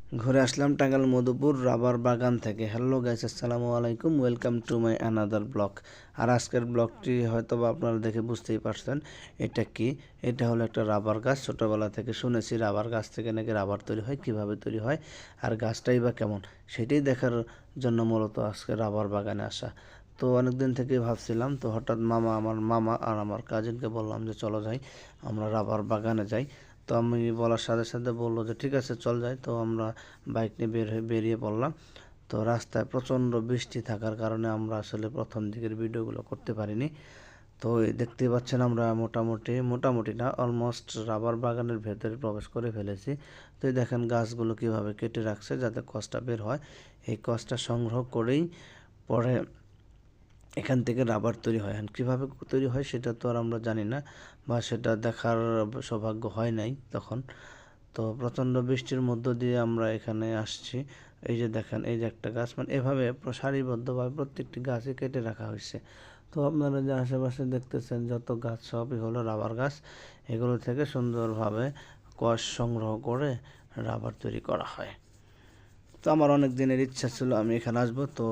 ঘুরে আসলাম টাঙ্গাইল মধুপুর রাবার বাগান থেকে। হ্যালো গাইস, আসসালামু আলাইকুম, welcome to my another blog. আর আজকের ব্লগটি হয়তো বা আপনারা দেখে বুঝতেই পারছেন এটা কি। এটা হলো একটা রাবার গাছ। ছোটোবেলা থেকে শুনেছি রাবার গাছ থেকে নাকি রাবার তৈরি হয়, কীভাবে তৈরি হয় আর গাছটাই বা কেমন, সেটাই দেখার জন্য মূলত আজকে রাবার বাগানে আসা। তো অনেক দিন থেকেই ভাবছিলাম, তো হঠাৎ আমার মামা আর আমার কাজিনকে বললাম যে চলো যাই, আমরা রাবার বাগানে যাই। তো আমি বলার সাথে সাথে বললো যে ঠিক আছে চল যাই। তো আমরা বাইক নিয়ে বেরিয়ে পড়লাম। তো রাস্তায় প্রচণ্ড বৃষ্টি থাকার কারণে আমরা আসলে প্রথম দিকের ভিডিওগুলো করতে পারিনি। তো এই দেখতেই পাচ্ছেন আমরা মোটামুটি না, অলমোস্ট রাবার বাগানের ভেতরে প্রবেশ করে ফেলেছি। তো এই দেখেন গাছগুলো কীভাবে কেটে রাখছে যাতে কসটা বের হয়। এই কসটা সংগ্রহ করেই পরে এখান থেকে রাবার তৈরি হয়। এখন কীভাবে তৈরি হয় সেটা তো আর আমরা জানি না, বা সেটা দেখার সৌভাগ্য হয় নাই তখন। তো প্রচণ্ড বৃষ্টির মধ্য দিয়ে আমরা এখানে আসছি। এই যে দেখেন, এই যে একটা গাছ, মানে এভাবে সারিবদ্ধভাবে প্রত্যেকটি গাছই কেটে রাখা হয়েছে। তো আপনারা যে আশেপাশে দেখতেছেন যত গাছ সবই হলো রাবার গাছ। এগুলো থেকে সুন্দরভাবে কষ সংগ্রহ করে রাবার তৈরি করা হয়। তো আমার অনেক দিনের ইচ্ছা ছিল আমি এখানে আসবো। তো